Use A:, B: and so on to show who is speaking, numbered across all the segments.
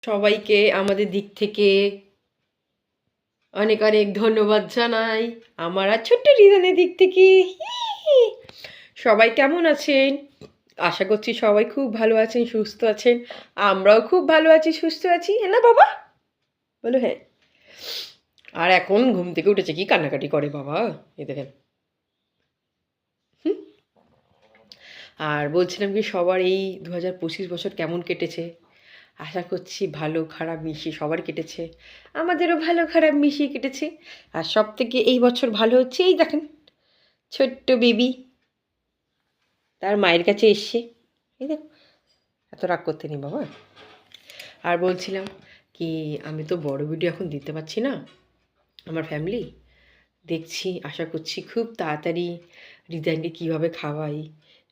A: সবাইকে আমাদের দিক থেকে অনেক অনেক ধন্যবাদ জানাই আমার আর ছোট্ট রিদানের দিক থেকে। সবাই কেমন আছেন? আশা করছি সবাই খুব ভালো আছেন, সুস্থ আছেন। আমরাও খুব ভালো আছি, সুস্থ আছি, হ্যাঁ না বাবা? বলো হ্যাঁ। আর এখন ঘুম থেকে উঠেছে, কি কান্নাকাটি করে বাবা, এই দেখেন। আর বলছিলাম কি, সবার এই 2025 বছর কেমন কেটেছে? আশা করছি ভালো খারাপ মিশিয়ে সবার কেটেছে। আমাদেরও ভালো খারাপ মিশিয়ে কেটেছে। আর সব থেকে এই বছর ভালো হচ্ছে, এই দেখেন ছোট্ট বেবি তার মায়ের কাছে এসছে। এই দেখো, এত রাগ করতে নেই বাবা। আর বলছিলাম কি, আমি তো বড় ভিডিও এখন দিতে পারছি না। আমার ফ্যামিলি দেখছি, আশা করছি খুব তাড়াতাড়ি রিদানকে কীভাবে খাওয়াই,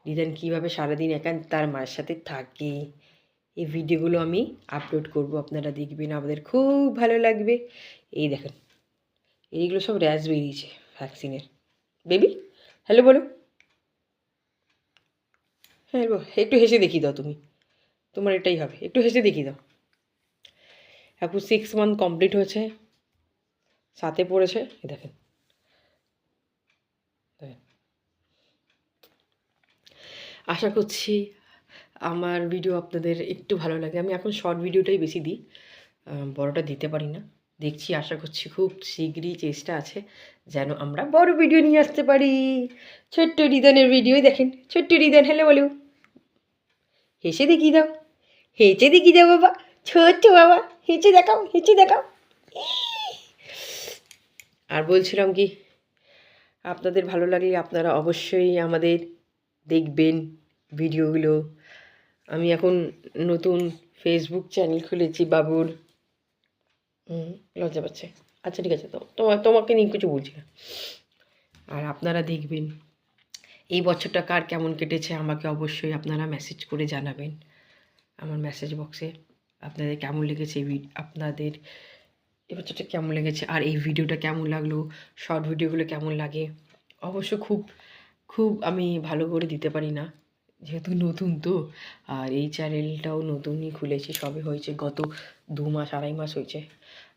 A: রিদান কীভাবে সারাদিন একা তার মায়ের সাথে থাকে, এই ভিডিওগুলো আমি আপলোড করব। আপনারা দেখবেন, আমাদের খুব ভালো লাগবে। এই দেখেন, এইগুলো সব র্যাশ বেরিয়েছে ভ্যাকসিনের। বেবি হ্যালো বলো। হ্যাঁ একটু হেসে দেখিয়ে দাও তুমি, তোমার এটাই হবে, একটু হেসে দেখিয়ে দাও। এখন 6 মান্থ কমপ্লিট হয়েছে, সাথে পড়েছে। দেখেন আশা করছি আমার ভিডিও আপনাদের একটু ভালো লাগে। আমি এখন শর্ট ভিডিওটাই বেশি দিই, বড়টা দিতে পারি না। দেখছি, আশা করছি খুব শীঘ্রই চেষ্টা আছে যেন আমরা বড় ভিডিও নিয়ে আসতে পারি। ছোট্ট রিদানের ভিডিও দেখেন, ছোট্ট রিদান হ্যালো বলো, হেসে দেখিয়ে দাও, হেঁচে দেখিয়ে দাও বাবা, ছোট্ট বাবা, হেঁচে দেখাও, হেঁচে দেখাও। আর বলছিলাম কি, আপনাদের ভালো লাগলে আপনারা অবশ্যই আমাদের দেখবেন ভিডিওগুলো। আমি এখন নতুন ফেসবুক চ্যানেল খুলেছি বাবুর। লজ্জা পাচ্ছে, আচ্ছা ঠিক আছে, তো তোমাকে নিয়ে কিছু বলছি না। আর আপনারা দেখবেন এই বছরটা কার কেমন কেটেছে, আমাকে অবশ্যই আপনারা মেসেজ করে জানাবেন আমার মেসেজ বক্সে। আপনাদের কেমন লেগেছে, আপনাদের এই বছরটা কেমন লেগেছে, আর এই ভিডিওটা কেমন লাগলো, শর্ট ভিডিওগুলো কেমন লাগে। অবশ্য খুব খুব আমি ভালো করে দিতে পারি না, যেহেতু নতুন তো। আর এই চ্যানেলটাও নতুনই খুলেছি, সবে হয়েছে, গত 2 মাস 2.5 মাস হয়েছে।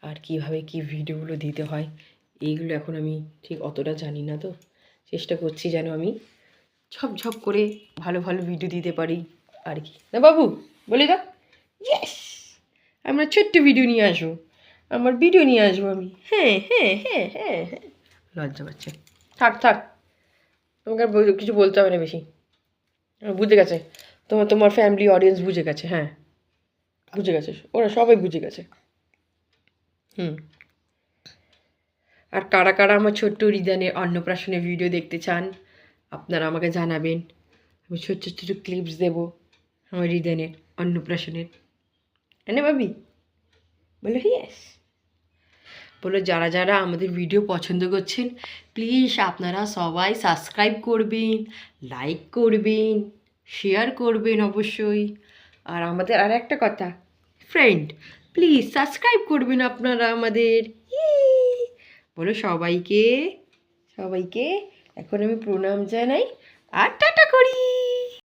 A: আর কীভাবে কী ভিডিওগুলো দিতে হয় এইগুলো এখন আমি ঠিক অতটা জানি না, তো চেষ্টা করছি যেন আমি ঝপঝপ করে ভালো ভালো ভিডিও দিতে পারি আর কি না বাবু, বলে দাও। ইয়েস, আমরা ছোট্ট ভিডিও নিয়ে আসবো, আমার ভিডিও নিয়ে আসবো আমি। হ্যাঁ হ্যাঁ হ্যাঁ হ্যাঁ হ্যাঁ, লজ্জা পাচ্ছে, থাক থাক, তোমাকে আর কিছু বলতে হবে না বেশি, বুঝে গেছে। তোমার ফ্যামিলি অডিয়েন্স বুঝে গেছে, হ্যাঁ বুঝে গেছে, ওরা সবাই বুঝে গেছে। আর কারা কারা আমার ছোট্ট রিদানের অন্নপ্রাশনের ভিডিও দেখতে চান আপনারা আমাকে জানাবেন। আমি ছোট্ট ছোট্ট ক্লিপস দেবো আমার রিদানের অন্নপ্রাশনের। এনে ভাবি বলো ইয়েস, বলো যারা যারা আমাদের ভিডিও পছন্দ করছেন প্লিজ আপনারা সবাই সাবস্ক্রাইব করবেন, লাইক করবেন, শেয়ার করবেন অবশ্যই। আর আমাদের আর একটা কথা, ফ্রেন্ড প্লিজ সাবস্ক্রাইব করবেন আপনারা আমাদের। বলো সবাইকে, সবাইকে এখন আমি প্রণাম জানাই আর টাটা করি।